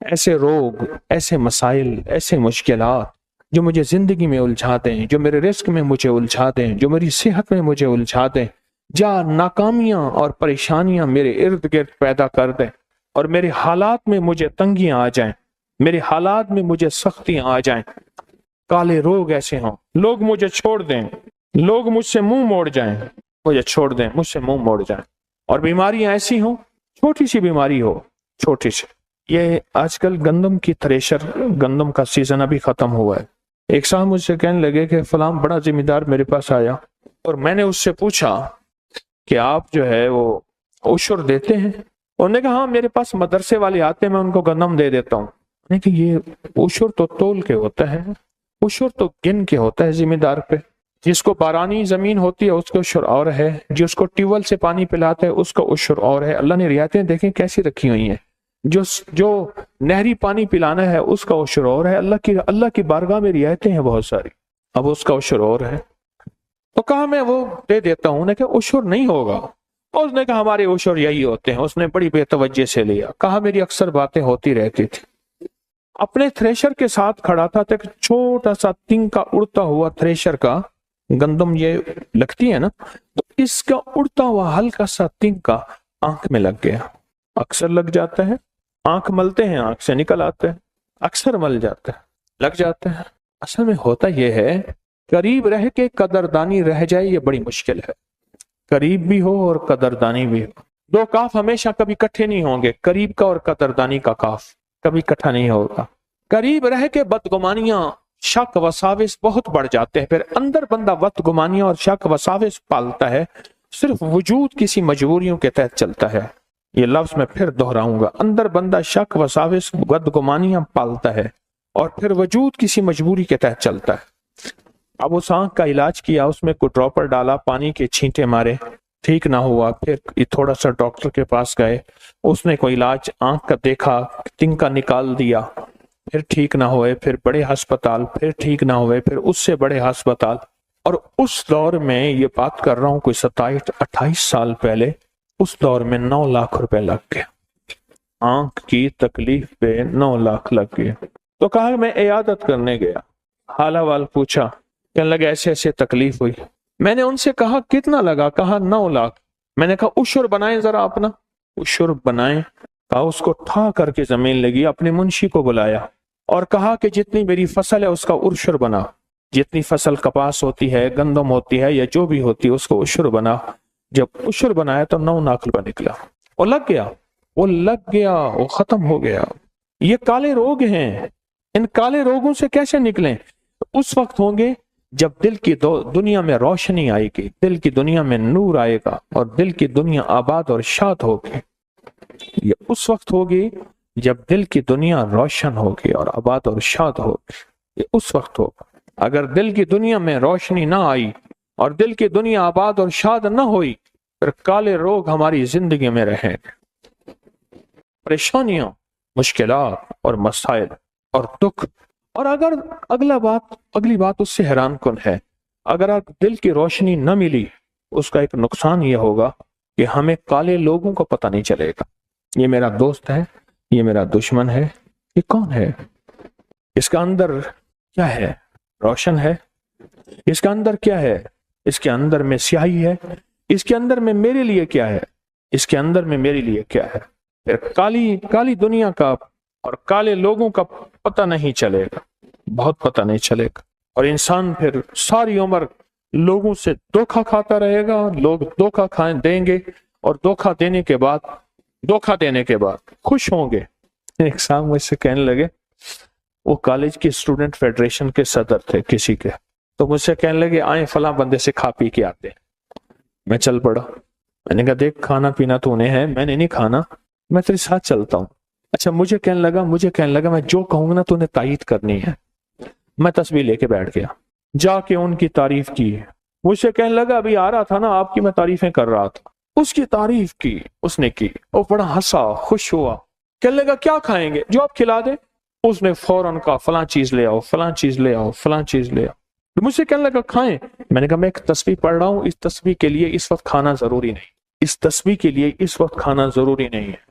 ایسے روگ، ایسے مسائل، ایسے مشکلات جو مجھے زندگی میں الجھاتے ہیں، جو میرے رزق میں مجھے الجھاتے ہیں، جو میری صحت میں مجھے الجھاتے ہیں، جا ناکامیاں اور پریشانیاں میرے ارد گرد پیدا کر دیں اور میرے حالات میں مجھے تنگیاں آ جائیں، میرے حالات میں مجھے سختیاں آ جائیں، کالے روگ ایسے ہوں، لوگ مجھے چھوڑ دیں، لوگ مجھ سے منہ موڑ جائیں، مجھے چھوڑ دیں، مجھ سے منہ موڑ جائیں، اور بیماریاں ایسی ہوں، چھوٹی سی بیماری ہو، چھوٹی سی۔ یہ آج کل گندم کی تھریشر، گندم کا سیزن ابھی ختم ہوا ہے۔ ایک صاحب مجھ سے کہنے لگے کہ فلاں بڑا ذمہ دار میرے پاس آیا اور میں نے اس سے پوچھا کہ آپ جو ہے وہ عشر دیتے ہیں؟ انہوں نے کہا ہاں میرے پاس مدرسے والے آتے ہیں، میں ان کو گندم دے دیتا ہوں۔ میں نے کہا یہ عشر تو تول کے ہوتا ہے، عشر تو گن کے ہوتا ہے ذمہ دار پہ۔ جس کو بارانی زمین ہوتی ہے اس کا عشر اور ہے، جس کو ٹیوب ویل سے پانی پلاتا ہے اس کا عشر اور ہے۔ اللہ نے رعایتیں دیکھیں کیسی رکھی ہوئی ہیں، جو نہری پانی پلانا ہے اس کا عشر اور ہے۔ اللہ کی بارگاہ میں رعایتیں ہیں بہت ساری، اب اس کا عشر اور ہے۔ تو کہا میں وہ دے دیتا ہوں۔ نے کہا عشر نہیں ہوگا۔ اس نے کہا ہمارے عشر یہی ہوتے ہیں۔ اس نے بڑی بے توجہ سے لیا، کہا میری اکثر باتیں ہوتی رہتی تھی۔ اپنے تھریشر کے ساتھ کھڑا تھا تو ایک چھوٹا سا تنکا اڑتا ہوا تھریشر کا، گندم یہ لگتی ہے نا، تو اس کا اڑتا ہوا ہلکا سا تنکا آنکھ میں لگ گیا۔ اکثر لگ جاتا ہے، آنکھ ملتے ہیں آنکھ سے نکل آتے ہیں، اکثر مل جاتا ہے، لگ جاتے ہیں۔ اصل میں ہوتا یہ ہے قریب رہ کے قدردانی رہ جائے، یہ بڑی مشکل ہے۔ قریب بھی ہو اور قدردانی بھی ہو، دو کاف ہمیشہ کبھی کٹھے نہیں ہوں گے، قریب کا اور قدردانی کا کاف کبھی کٹھا نہیں ہوگا۔ قریب رہ کے بدگمانیاں، شک وساوس بہت بڑھ جاتے ہیں، پھر اندر بندہ بدگمانیاں اور شک وساوس پالتا ہے، صرف وجود کسی مجبوریوں کے تحت چلتا ہے۔ یہ لفظ میں پھر دہراؤں گا، اندر بندہ شک وساوس بدگمانیاں پالتا ہے اور پھر وجود کسی مجبوری کے تحت چلتا ہے۔ اب اس آنکھ کا علاج کیا، اس میں کوئی ڈراپر ڈالا، پانی کے چھینٹے مارے، ٹھیک نہ ہوا، پھر تھوڑا سا ڈاکٹر کے پاس گئے، اس نے کوئی علاج آنکھ کا دیکھا، تنکا نکال دیا، پھر ٹھیک نہ ہوئے، پھر بڑے ہسپتال، پھر ٹھیک نہ ہوئے، پھر اس سے بڑے ہسپتال۔ اور اس دور میں یہ بات کر رہا ہوں کوئی 27-28 سال پہلے، اس دور میں 9 لاکھ روپے لگ گئے، آنکھ کی تکلیف پہ 9 لاکھ لگ گئے۔ تو کہا میں عیادت کرنے گیا، حال احوال پوچھا، کہنے لگا ایسے ایسے تکلیف ہوئی۔ میں نے ان سے کہا کتنا لگا؟ کہا 9 لاکھ۔ میں نے کہا عشر بنائیں ذرا اپنا، عشر بنائیں۔ کہا اس کو ٹھا کر کے زمین لگی، اپنے منشی کو بلایا اور کہا کہ جتنی میری فصل ہے اس کا عشر بنا، جتنی فصل کپاس ہوتی ہے، گندم ہوتی ہے یا جو بھی ہوتی ہے اس کو عشر بنا۔ جب عشر بنایا تو 9 لاکھ روپے نکلا، وہ لگ گیا، وہ لگ گیا، وہ ختم ہو گیا۔ یہ کالے روگ ہیں، ان کالے روگوں سے کیسے نکلیں؟ اس وقت ہوں گے جب دل کی دنیا میں روشنی آئے گی، دل کی دنیا میں نور آئے گا اور دل کی دنیا آباد اور شاد ہوگی۔ یہ اس وقت ہوگی جب دل کی دنیا روشن ہوگی اور آباد اور شاد ہوگی، یہ اس وقت ہوگا۔ اگر دل کی دنیا میں روشنی نہ آئی اور دل کی دنیا آباد اور شاد نہ ہوئی، پھر کالے روگ ہماری زندگی میں رہیں گے، پریشانیاں، مشکلات اور مسائل اور دکھ۔ اور اگر اگلی بات اس سے حیران کن ہے، اگر دل کی روشنی نہ ملی، اس کا ایک نقصان یہ ہوگا کہ ہمیں کالے لوگوں کو پتہ نہیں چلے گا، یہ میرا دوست ہے، یہ میرا دشمن ہے، یہ کون ہے، اس کا اندر کیا ہے، روشن ہے، اس کا اندر کیا ہے، اس کے اندر میں سیاہی ہے، اس کے اندر میں میرے لیے کیا ہے، اس کے اندر میں میرے لیے کیا ہے۔ پھر کالی دنیا کا اور کالے لوگوں کا پتہ نہیں چلے گا، بہت پتہ نہیں چلے گا، اور انسان پھر ساری عمر لوگوں سے دھوکا کھاتا رہے گا، لوگ دھوکا دیں گے اور دھوکا دینے کے بعد خوش ہوں گے۔ ایک صاحب مجھ سے کہنے لگے، وہ کالج کی اسٹوڈنٹ فیڈریشن کے صدر تھے کسی کے، تو مجھ سے کہنے لگے آئیں فلاں بندے سے کھا پی کے آتے ہیں۔ میں چل پڑا، میں نے کہا دیکھ کھانا پینا تو انہیں ہے، میں نے نہیں کھانا، میں تیرے ساتھ چلتا ہوں۔ اچھا مجھے کہنے لگا میں جو کہوں گا تو انہیں تائید کرنی ہے۔ میں تسبیح لے کے بیٹھ گیا، جا کے ان کی تعریف کی، مجھ سے کہنے لگا ابھی آ رہا تھا نا آپ کی میں تعریفیں کر رہا تھا، اس کی تعریف کی، اس نے کی، وہ بڑا ہنسا، خوش ہوا، کہنے لگا کیا کھائیں گے جو آپ کھلا دیں؟ اس نے فوراً کہا فلاں چیز لے آؤ، فلاں چیز لے آؤ، فلاں چیز لے آؤ۔ مجھ سے کہنے لگا کھائیں، میں نے کہا میں ایک تسبیح پڑھ رہا ہوں، اس تسبیح کے لیے اس وقت کھانا ضروری نہیں، اس تسبیح کے لیے اس وقت کھانا ضروری نہیں ہے۔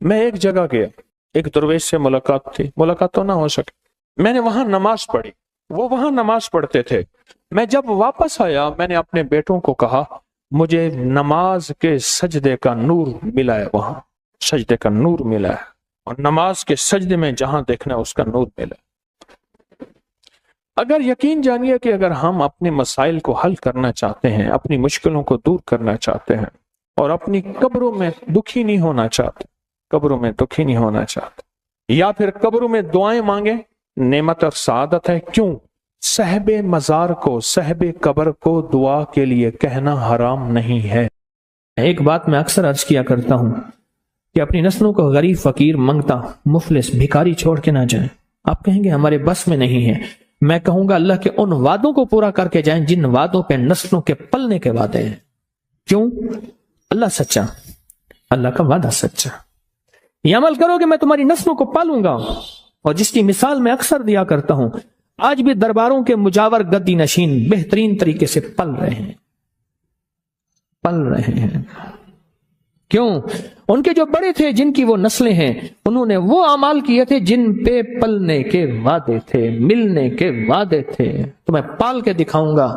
میں ایک جگہ گیا، ایک درویش سے ملاقات تھی، ملاقات تو نہ ہو سکے، میں نے وہاں نماز پڑھی، وہ وہاں نماز پڑھتے تھے۔ میں جب واپس آیا میں نے اپنے بیٹوں کو کہا مجھے نماز کے سجدے کا نور ملا ہے، وہاں سجدے کا نور ملا ہے، اور نماز کے سجدے میں جہاں دیکھنا ہے اس کا نور ملا ہے۔ اگر یقین جانیے کہ اگر ہم اپنے مسائل کو حل کرنا چاہتے ہیں، اپنی مشکلوں کو دور کرنا چاہتے ہیں، اور اپنی قبروں میں دکھی نہیں ہونا چاہتے، قبروں میں دکھی نہیں ہونا چاہتے، یا پھر قبروں میں دعائیں مانگیں، نعمت اور سعادت ہے۔ کیوں؟ صاحب مزار کو، صاحب قبر کو دعا کے لیے کہنا حرام نہیں ہے۔ ایک بات میں اکثر عرض کیا کرتا ہوں کہ اپنی نسلوں کو غریب، فقیر، منگتا، مفلس، بھکاری چھوڑ کے نہ جائیں۔ آپ کہیں گے ہمارے بس میں نہیں ہے، میں کہوں گا اللہ کے ان وعدوں کو پورا کر کے جائیں جن وعدوں پہ نسلوں کے پلنے کے وعدے ہیں۔ کیوں؟ اللہ سچا، اللہ کا وعدہ سچا۔ یہ عمل کرو کہ میں تمہاری نسلوں کو پالوں گا، اور جس کی مثال میں اکثر دیا کرتا ہوں، آج بھی درباروں کے مجاور گدی نشین بہترین طریقے سے پل رہے ہیں، پل رہے ہیں۔ کیوں؟ ان کے جو بڑے تھے، جن کی وہ نسلیں ہیں، انہوں نے وہ اعمال کیے تھے جن پہ پلنے کے وعدے تھے، ملنے کے وعدے تھے۔ تمہیں پال کے دکھاؤں گا،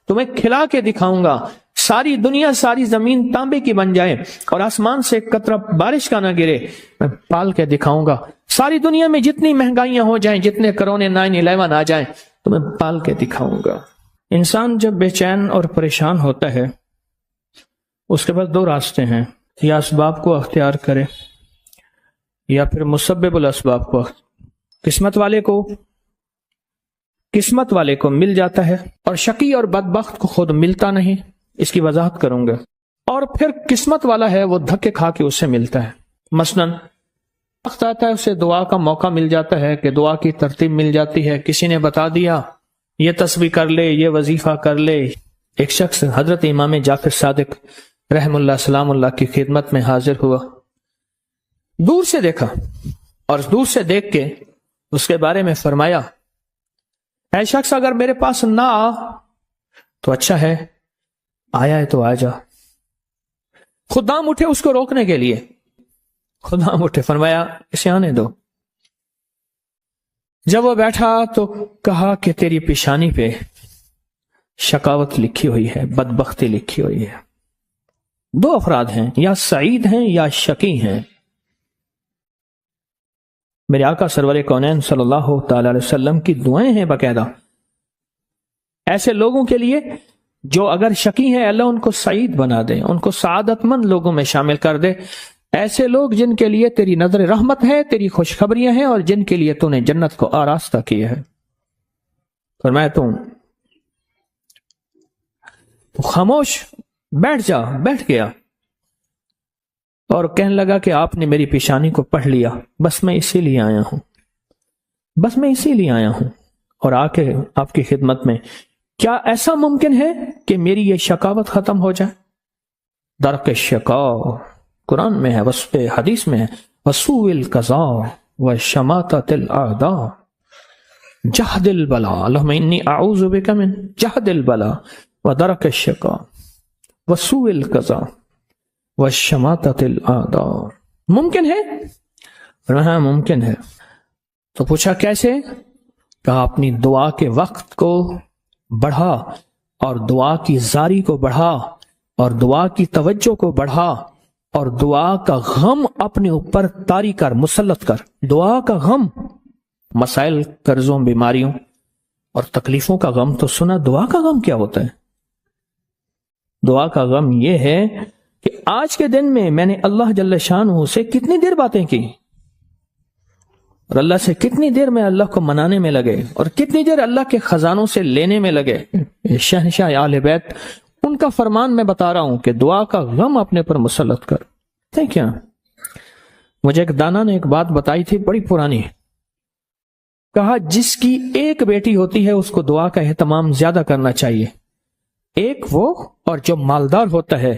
تمہیں کھلا کے دکھاؤں گا، ساری دنیا، ساری زمین تانبے کی بن جائے اور آسمان سے ایک قطرہ بارش کا نہ گرے، میں پال کے دکھاؤں گا۔ ساری دنیا میں جتنی مہنگائیاں ہو جائیں، جتنے کرونے 9/11 آ جائیں، تمہیں پال کے دکھاؤں گا۔ انسان جب بے چین اور پریشان ہوتا ہے، اس کے پاس دو راستے ہیں، یا اسباب کو اختیار کرے یا پھر مسبب الاسباب کو۔ قسمت والے کو مل جاتا ہے، اور شقی اور بدبخت کو خود ملتا نہیں۔ اس کی وضاحت کروں گا۔ اور پھر قسمت والا ہے، وہ دھکے کھا کے اس سے ملتا ہے۔ مثلاً وقت آتا ہے اسے دعا کا موقع مل جاتا ہے، کہ دعا کی ترتیب مل جاتی ہے، کسی نے بتا دیا یہ تسبیح کر لے، یہ وظیفہ کر لے۔ ایک شخص حضرت امام جعفر صادق رحم اللہ سلام اللہ کی خدمت میں حاضر ہوا، دور سے دیکھا، اور دور سے دیکھ کے اس کے بارے میں فرمایا، اے شخص اگر میرے پاس نہ آ تو اچھا ہے، آیا ہے تو آ جا۔ خدام اٹھے اس کو روکنے کے لیے، خدام اٹھے، فرمایا اسے آنے دو۔ جب وہ بیٹھا تو کہا کہ تیری پیشانی پہ شقاوت لکھی ہوئی ہے، بدبختی لکھی ہوئی ہے۔ دو افراد ہیں، یا سعید ہیں یا شقی ہیں۔ میرے آقا سرور کونین صلی اللہ تعالی علیہ وسلم کی دعائیں ہیں باقاعدہ ایسے لوگوں کے لیے جو اگر شقی ہیں، اللہ ان کو سعید بنا دے، ان کو سعادت مند لوگوں میں شامل کر دے۔ ایسے لوگ جن کے لیے تیری نظر رحمت ہے، تیری خوشخبریاں ہیں، اور جن کے لیے تو نے جنت کو آراستہ کیا ہے۔ فرمایا تو خاموش بیٹھ گیا اور کہنے لگا کہ آپ نے میری پیشانی کو پڑھ لیا، بس میں اسی لیے آیا ہوں اور آ کے آپ کی خدمت میں۔ کیا ایسا ممکن ہے کہ میری یہ شقاوت ختم ہو جائے؟ درک شقاء قرآن میں ہے، حدیث میں ہے، وسوء القضاء وشماتۃ الاعداء جہد البلاء، اللہم انی اعوذ بک من جہد البلاء ودرک الشقاء وسوء القضاء وشماتۃ الاعداء۔ ممکن ہے؟ ہاں ممکن ہے۔ تو پوچھا کیسے؟ کہا اپنی دعا کے وقت کو بڑھا، اور دعا کی زاری کو بڑھا، اور دعا کی توجہ کو بڑھا، اور دعا کا غم اپنے اوپر طاری کر، مسلط کر۔ دعا کا غم، مسائل، قرضوں، بیماریوں اور تکلیفوں کا غم تو سنا، دعا کا غم کیا ہوتا ہے؟ دعا کا غم یہ ہے کہ آج کے دن میں نے اللہ جل شانہ سے کتنی دیر باتیں کی، اور اللہ سے کتنی دیر میں اللہ کو منانے میں لگے، اور کتنی دیر اللہ کے خزانوں سے لینے میں لگے۔ شہنشاہ اہل بیت، ان کا فرمان میں بتا رہا ہوں کہ دعا کا غم اپنے پر مسلط کر۔ کیا مجھے ایک دانا نے ایک بات بتائی تھی، بڑی پرانی۔ کہا جس کی ایک بیٹی ہوتی ہے اس کو دعا کا اہتمام زیادہ کرنا چاہیے، ایک وہ اور جو مالدار ہوتا ہے۔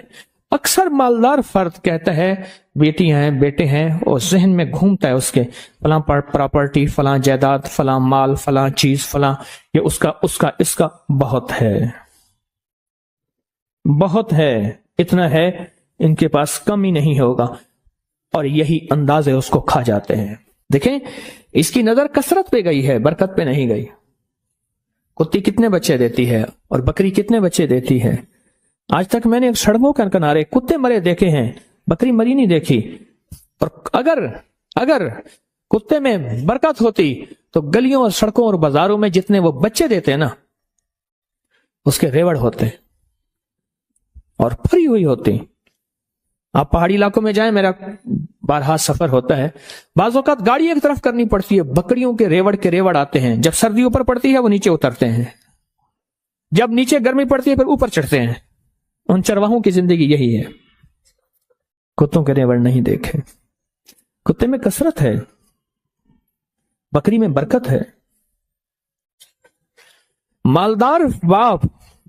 اکثر مالدار فرد کہتا ہے بیٹی ہیں بیٹے ہیں، اور ذہن میں گھومتا ہے اس کے فلاں پراپرٹی، فلاں جائیداد، فلاں مال، فلاں چیز، فلاں یہ اس کا بہت ہے، اتنا ہے ان کے پاس کم ہی نہیں ہوگا۔ اور یہی انداز ہے اس کو کھا جاتے ہیں. دیکھیں اس کی نظر کثرت پہ گئی ہے، برکت پہ نہیں گئی. کتی کتنے بچے دیتی ہے اور بکری کتنے بچے دیتی ہے؟ آج تک میں نے سڑکوں کے کنارے کتے مرے دیکھے ہیں، بکری مری نہیں دیکھی. اور اگر کتے میں برکت ہوتی تو گلیوں اور سڑکوں اور بازاروں میں جتنے وہ بچے دیتے ہیں نا، اس کے ریوڑ ہوتے اور پھری ہوئی ہوتی. آپ پہاڑی علاقوں میں جائیں، میرا بارہا سفر ہوتا ہے، بعض اوقات گاڑی ایک طرف کرنی پڑتی ہے، بکریوں کے ریوڑ آتے ہیں. جب سردی اوپر پڑتی ہے وہ نیچے اترتے ہیں، جب نیچے گرمی پڑتی ہے پھر اوپر چڑھتے ہیں. ان چرواہوں کی زندگی یہی ہے. کتوں کے ریوڑ نہیں دیکھے. کتے میں کثرت ہے، بکری میں برکت ہے. مالدار باپ،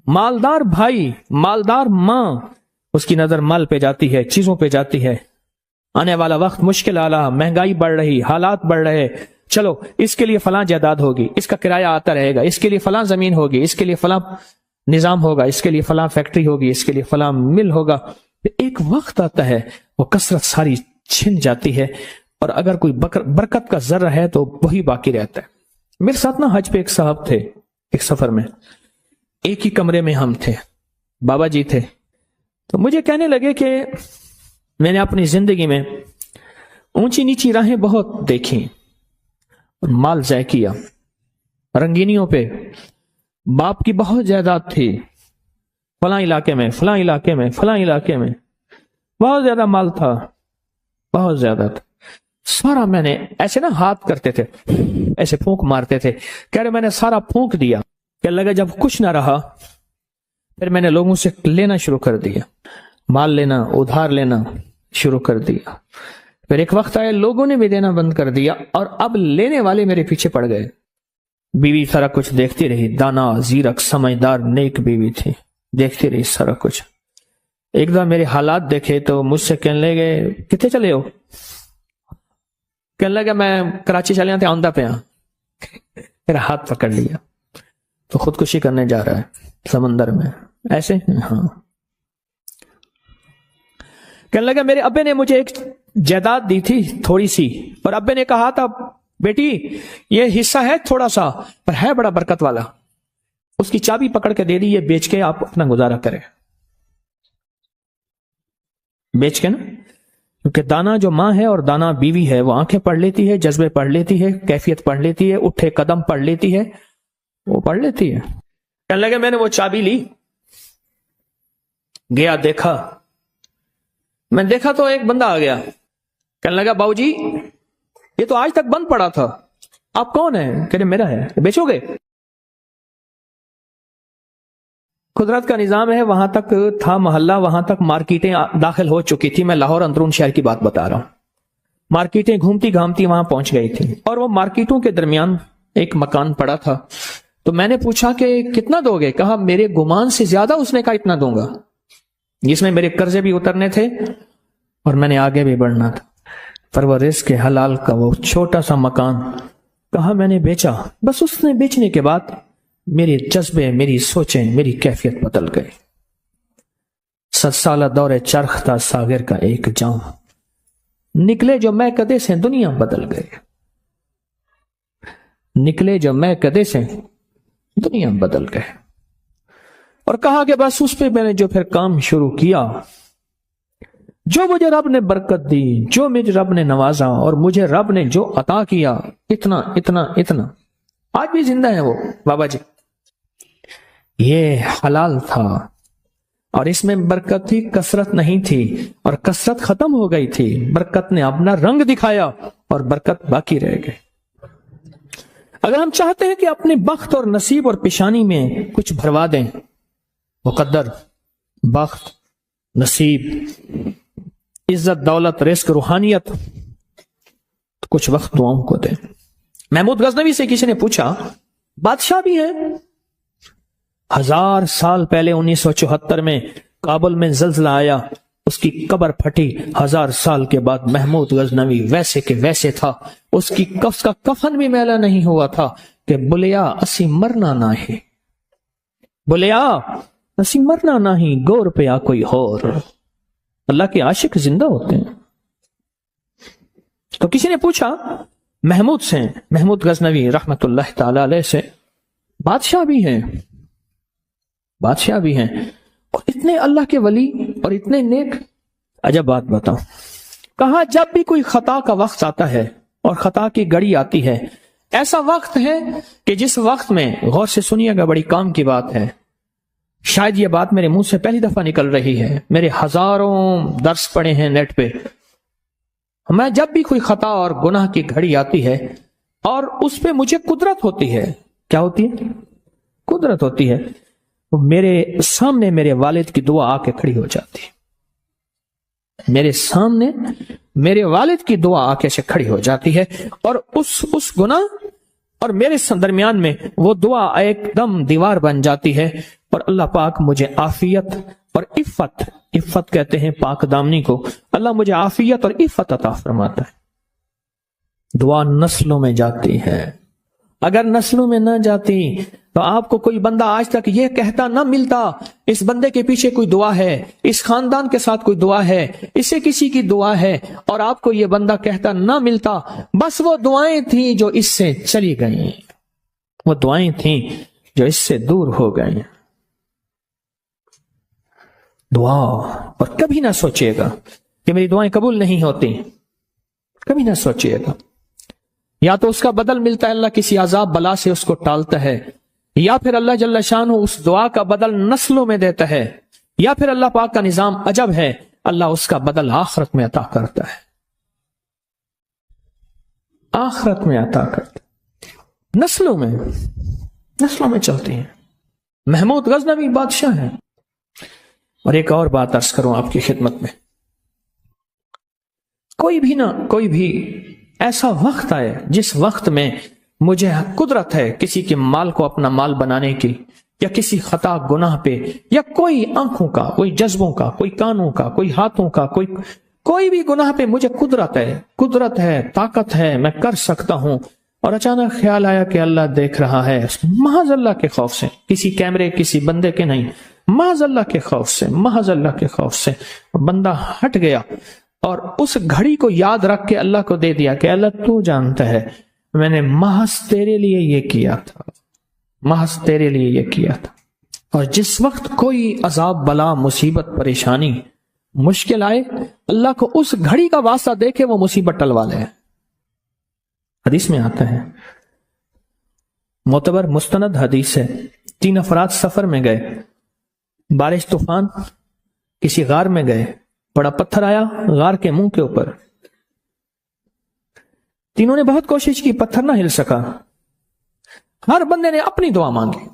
مالدار بھائی، مالدار ماں، اس کی نظر مال پہ جاتی ہے، چیزوں پہ جاتی ہے. آنے والا وقت مشکل آلا، مہنگائی بڑھ رہی، حالات بڑھ رہے، چلو اس کے لیے فلاں جائیداد ہوگی، اس کا کرایہ آتا رہے گا، اس کے لیے فلاں زمین ہوگی، اس کے لیے فلاں نظام ہوگا، اس کے لیے فلاں فیکٹری ہوگی، اس کے لیے فلاں مل ہوگا. ایک وقت آتا ہے وہ کثرت ساری چھن جاتی ہے، اور اگر کوئی برکت کا ذرہ ہے تو وہی باقی رہتا ہے. میرے ساتھ نا حج پہ ایک صاحب تھے، ایک سفر میں ایک ہی کمرے میں ہم تھے، بابا جی تھے. تو مجھے کہنے لگے کہ میں نے اپنی زندگی میں اونچی نیچی راہیں بہت دیکھی اور مال ضائع کیا. رنگینیوں پہ باپ کی بہت جائیداد تھی، فلاں علاقے میں، فلاں علاقے میں، فلاں علاقے میں بہت زیادہ مال تھا، بہت زیادہ تھا. سارا میں نے ایسے نا ہاتھ کرتے تھے، ایسے پھونک مارتے تھے، کہہ رہے میں نے سارا پھونک دیا. کہ لگا جب کچھ نہ رہا پھر میں نے لوگوں سے لینا شروع کر دیا، مال لینا، ادھار لینا شروع کر دیا. پھر ایک وقت آیا لوگوں نے بھی دینا بند کر دیا، اور اب لینے والے میرے پیچھے پڑ گئے. بیوی سارا کچھ دیکھتی رہی، دانا، زیرک، سمجھدار، نیک بیوی تھی، دیکھتی رہی سارا کچھ. ایک دم میرے حالات دیکھے تو مجھ سے کہنے لگے کتنے چلے ہو؟ کہنے لگا میں کراچی چلے آتے آندہ پہ ہاں. میرا ہاتھ پکڑ لیا تو خودکشی کرنے جا رہا ہے سمندر میں ایسے. ہاں. کہنے لگا میرے ابے نے مجھے ایک جائیداد دی تھی تھوڑی سی، اور ابے نے کہا تھا بیٹی یہ حصہ ہے تھوڑا سا پر ہے بڑا برکت والا، اس کی چابی پکڑ کے دے دی، یہ بیچ کے آپ اپنا گزارا کریں. بیچ کے نا، کیونکہ دانا جو ماں ہے اور دانا بیوی ہے وہ آنکھیں پڑھ لیتی ہے، جذبے پڑھ لیتی ہے، کیفیت پڑھ لیتی ہے، اٹھے قدم پڑھ لیتی ہے، وہ پڑھ لیتی ہے. کہنے لگے میں نے وہ چابی لی، گیا دیکھا، میں دیکھا تو ایک بندہ آ گیا. کہنے لگا باؤ جی یہ تو آج تک بند پڑا تھا، آپ کون ہیں؟ کہ میرا ہے، بیچو گے؟ قدرت کا نظام ہے، وہاں تک تھا محلہ، وہاں تک مارکیٹیں داخل ہو چکی تھی. میں لاہور اندرون شہر کی بات بتا رہا ہوں. مارکیٹیں گھومتی گھامتی وہاں پہنچ گئی تھی، اور وہ مارکیٹوں کے درمیان ایک مکان پڑا تھا. تو میں نے پوچھا کہ کتنا دو گے؟ کہا میرے گمان سے زیادہ. اس نے کہا اتنا دوں گا، جس میں میرے قرضے بھی اترنے تھے اور میں نے آگے بھی بڑھنا تھا. پر وہ رزق حلال کا وہ چھوٹا سا مکان کہا میں نے بیچا. بس اس نے بیچنے کے بعد میرے جذبے، میری سوچیں، میری کیفیت بدل گئی. 7 سالہ دور چرخ تھا ساغر کا ایک جام، نکلے جو میں کدے سے دنیا بدل گئے. نکلے جو میں کدے سے دنیا بدل گئے. اور کہا کہ بس اس پہ میں نے جو پھر کام شروع کیا، جو مجھے رب نے برکت دی، جو مجھے رب نے نوازا، اور مجھے رب نے جو عطا کیا، اتنا اتنا اتنا. آج بھی زندہ ہے وہ بابا جی. یہ حلال تھا اور اس میں برکت تھی، کثرت نہیں تھی، اور کثرت ختم ہو گئی تھی. برکت نے اپنا رنگ دکھایا اور برکت باقی رہ گئی. اگر ہم چاہتے ہیں کہ اپنے بخت اور نصیب اور پیشانی میں کچھ بھروا دیں، مقدر، بخت، نصیب، عزت، دولت، رزق، روحانیت، تو کچھ وقت دعاؤں کو دیں. محمود غزنوی سے کسی نے پوچھا بادشاہ بھی ہے. 1000 سال پہلے 1974 میں کابل میں زلزلہ آیا، اس کی قبر پھٹی. 1000 سال کے بعد محمود غزنوی ویسے کہ ویسے تھا. اس کا کفن بھی میلا نہیں ہوا تھا کہ بلیا اسی مرنا نہ ہے، بلیا اسی مرنا نہ ہی، گور پہ آ کوئی اور. اللہ کے عاشق زندہ ہوتے ہیں. تو کسی نے پوچھا محمود سے، محمود غزنوی رحمت اللہ تعالی علیہ سے، بادشاہ بھی ہیں، بادشاہ بھی ہیں اور اتنے اللہ کے ولی اور اتنے نیک. عجب بات بتاؤ. کہا جب بھی کوئی خطا کا وقت آتا ہے اور خطا کی گھڑی آتی ہے، ایسا وقت ہے کہ جس وقت میں، غور سے سنیے گا، بڑی کام کی بات ہے، شاید یہ بات میرے منہ سے پہلی دفعہ نکل رہی ہے، میرے ہزاروں درس پڑے ہیں نیٹ پہ. میں جب بھی کوئی خطا اور گناہ کی گھڑی آتی ہے اور اس پہ مجھے قدرت ہوتی ہے. کیا ہوتی ہے؟ قدرت ہوتی ہے. میرے سامنے میرے والد کی دعا آ کے کھڑی ہو جاتی ہے، میرے سامنے میرے والد کی دعا آ کے کھڑی ہو جاتی ہے، اور اس گناہ اور میرے درمیان میں وہ دعا ایک دم دیوار بن جاتی ہے، اور اللہ پاک مجھے عافیت اور عفت کہتے ہیں پاک دامنی کو، اللہ مجھے عافیت اور عفت عطا فرماتا ہے. دعا نسلوں میں جاتی ہے. اگر نسلوں میں نہ جاتی تو آپ کو کوئی بندہ آج تک یہ کہتا نہ ملتا اس بندے کے پیچھے کوئی دعا ہے، اس خاندان کے ساتھ کوئی دعا ہے، اسے کسی کی دعا ہے، اور آپ کو یہ بندہ کہتا نہ ملتا بس وہ دعائیں تھیں جو اس سے چلی گئیں، وہ دعائیں تھیں جو اس سے دور ہو گئیں. دعا، اور کبھی نہ سوچئے گا کہ میری دعائیں قبول نہیں ہوتی، کبھی نہ سوچئے گا. یا تو اس کا بدل ملتا ہے، اللہ کسی عذاب بلا سے اس کو ٹالتا ہے، یا پھر اللہ جل شانہ اس دعا کا بدل نسلوں میں دیتا ہے، یا پھر اللہ پاک کا نظام عجب ہے، اللہ اس کا بدل آخرت میں عطا کرتا ہے، آخرت میں عطا کرتا ہے. نسلوں میں چلتی ہیں. محمود غزنوی بادشاہ ہیں. اور ایک اور بات عرض کروں آپ کی خدمت میں، کوئی بھی ایسا وقت آئے جس وقت میں مجھے قدرت ہے کسی کے مال کو اپنا مال بنانے کی، یا کسی خطا گناہ پہ، یا کوئی آنکھوں کا، کوئی جذبوں کا، کوئی کانوں کا، کوئی ہاتھوں کا، کوئی بھی گناہ پہ مجھے قدرت ہے، طاقت ہے، میں کر سکتا ہوں، اور اچانک خیال آیا کہ اللہ دیکھ رہا ہے، محض اللہ کے خوف سے، کسی کیمرے کسی بندے کے نہیں، محض اللہ کے خوف سے بندہ ہٹ گیا، اور اس گھڑی کو یاد رکھ کے اللہ کو دے دیا کہ اللہ تو جانتا ہے میں نے محض تیرے لیے یہ کیا تھا. اور جس وقت کوئی عذاب بلا مصیبت پریشانی مشکل آئے، اللہ کو اس گھڑی کا واسطہ دے کے وہ مصیبت ٹلوا لے. حدیث میں آتا ہے، معتبر مستند حدیث ہے، 3 افراد سفر میں گئے، بارش طوفان، کسی غار میں گئے، بڑا پتھر آیا غار کے منہ کے اوپر، تینوں نے بہت کوشش کی، پتھر نہ ہل سکا. ہر بندے نے اپنی دعا مانگی.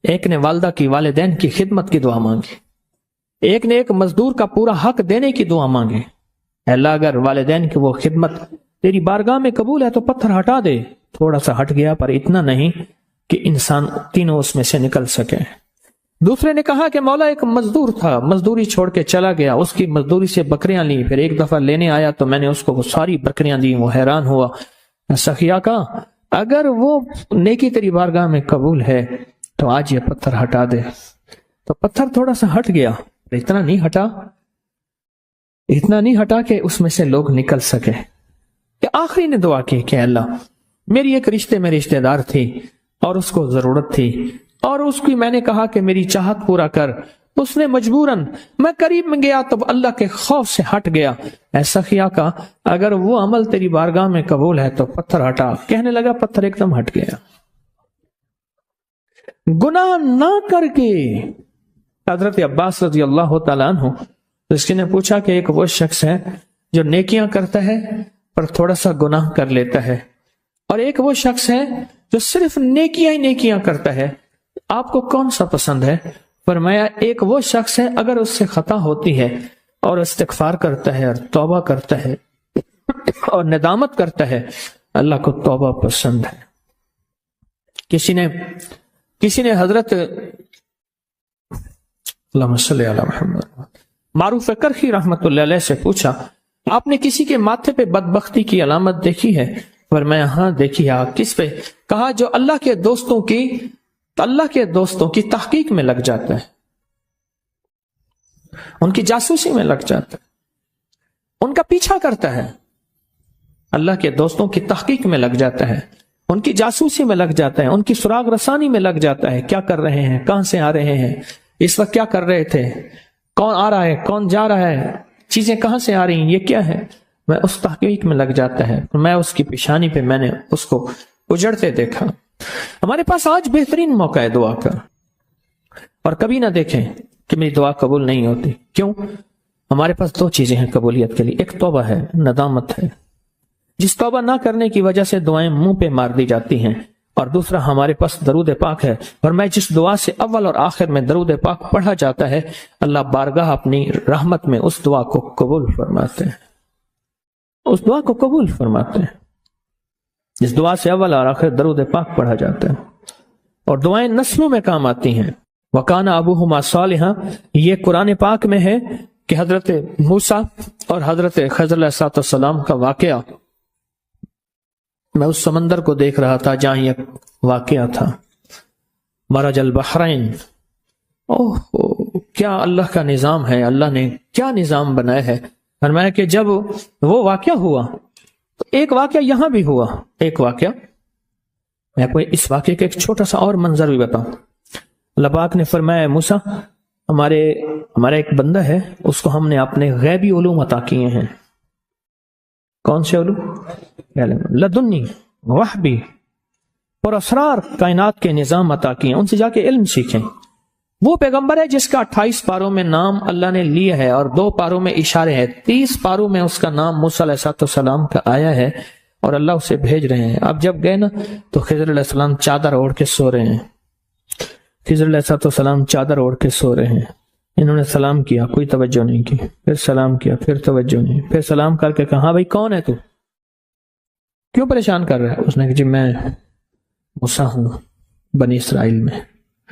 ایک نے والدہ کی، والدین کی خدمت کی دعا مانگی، ایک نے ایک مزدور کا پورا حق دینے کی دعا مانگی. اللہ اگر والدین کی وہ خدمت تیری بارگاہ میں قبول ہے تو پتھر ہٹا دے. تھوڑا سا ہٹ گیا، پر اتنا نہیں کہ انسان تینوں اس میں سے نکل سکے. دوسرے نے کہا کہ مولا ایک مزدور تھا، مزدوری چھوڑ کے چلا گیا، اس کی مزدوری سے بکریاں لی، پھر ایک دفعہ لینے آیا تو میں نے اس کو وہ ساری بکریاں دی، وہ حیران ہوا. سخیا کا اگر وہ نیکی تیری بارگاہ میں قبول ہے تو آج یہ پتھر ہٹا دے. تو پتھر تھوڑا سا ہٹ گیا، اتنا نہیں ہٹا کہ اس میں سے لوگ نکل سکے. کہ آخری نے دعا کی کہ اللہ میری ایک رشتے میں رشتہ دار تھی اور اس کو ضرورت تھی، اور اس کی میں نے کہا کہ میری چاہت پورا کر، اس نے مجبوراً، میں قریب میں گیا تو اللہ کے خوف سے ہٹ گیا. ایسا کیا کہ اگر وہ عمل تیری بارگاہ میں قبول ہے تو پتھر ہٹا. کہنے لگا پتھر ایک دم ہٹ گیا. گناہ نہ کر کے حضرت عباس رضی اللہ تعالیٰ عنہ، کسی نے پوچھا کہ ایک وہ شخص ہے جو نیکیاں کرتا ہے پر تھوڑا سا گناہ کر لیتا ہے، اور ایک وہ شخص ہے جو صرف نیکیاں کرتا ہے، آپ کو کون سا پسند ہے؟ فرمایا ایک وہ شخص ہے اگر اس سے خطا ہوتی ہے اور استغفار کرتا ہے اور توبہ کرتا ہے اور ندامت کرتا ہے، اللہ کو توبہ پسند ہے. کسی نے حضرت اللہم صلی علی محمد معروف کرخی رحمت اللہ علیہ سے پوچھا آپ نے کسی کے ماتھے پہ بدبختی کی علامت دیکھی ہے؟ فرمایا ہاں دیکھی. کس پہ؟ کہا جو اللہ کے دوستوں کی تحقیق میں لگ جاتا ہے، ان کی جاسوسی میں لگ جاتا ہے، ان کا پیچھا کرتا ہے. اللہ کے دوستوں کی تحقیق میں لگ جاتا ہے، ان کی جاسوسی میں لگ جاتا ہے، ان کی سراغ رسانی میں لگ جاتا ہے، کیا کر رہے ہیں، کہاں سے آ رہے ہیں، اس وقت کیا کر رہے تھے، کون آ رہا ہے، کون جا رہا ہے، چیزیں کہاں سے آ رہی ہیں، یہ کیا ہے، میں اس تحقیق میں لگ جاتا ہے، میں اس کی پیشانی پہ میں نے اس کو اجڑتے دیکھا۔ ہمارے پاس آج بہترین موقع ہے دعا کا، اور کبھی نہ دیکھیں کہ میری دعا قبول نہیں ہوتی۔ کیوں؟ ہمارے پاس دو چیزیں ہیں قبولیت کے لیے، ایک توبہ ہے، ندامت ہے، جس توبہ نہ کرنے کی وجہ سے دعائیں منہ پہ مار دی جاتی ہیں، اور دوسرا ہمارے پاس درود پاک ہے، اور میں جس دعا سے اول اور آخر میں درود پاک پڑھا جاتا ہے، اللہ بارگاہ اپنی رحمت میں اس دعا کو قبول فرماتے ہیں، اس دعا کو قبول فرماتے ہیں، جس دعا سے اول اور آخر درود پاک پڑھا جاتا ہے۔ اور دعائیں نسلوں میں کام آتی ہیں۔ وَقَانَ أَبُوهُمَا صَالِحًا، یہ قرآن پاک میں ہے کہ حضرت موسیٰ اور حضرت خضر علیہ السلام کا واقعہ، میں اس سمندر کو دیکھ رہا تھا جہاں یہ واقعہ تھا، مرج البحرین۔ اوہ کیا اللہ کا نظام ہے، اللہ نے کیا نظام بنایا ہے۔ فرمایا کہ جب وہ واقعہ ہوا تو ایک واقعہ یہاں بھی ہوا، ایک واقعہ، میں کوئی اس واقعے کا ایک چھوٹا سا اور منظر بھی بتاؤں۔ اللہ پاک نے فرمایا موسیٰ، ہمارا ایک بندہ ہے، اس کو ہم نے اپنے غیبی علوم عطا کیے ہیں۔ کون سے علوم؟ لدنی، وحبی اور اسرار کائنات کے نظام عطا کیے ہیں، ان سے جا کے علم سیکھیں۔ وہ پیغمبر ہے جس کا 28 پاروں میں نام اللہ نے لیا ہے اور 2 پاروں میں اشارے ہیں، 30 پاروں میں اس کا نام موسیٰ علیہ السلام کا آیا ہے، اور اللہ اسے بھیج رہے ہیں۔ اب جب گئے نا تو خضر علیہ السلام چادر اوڑھ کے سو رہے ہیں، خضر علیہ السلام چادر اوڑھ کے سو رہے ہیں۔ انہوں نے سلام کیا، کوئی توجہ نہیں کی، پھر سلام کیا، پھر توجہ نہیں، پھر سلام کر کے کہا ہاں بھائی کون ہے تو، کیوں پریشان کر رہا ہے؟ اس نے کہا جی میں موسیٰ ہوں بنی اسرائیل میں۔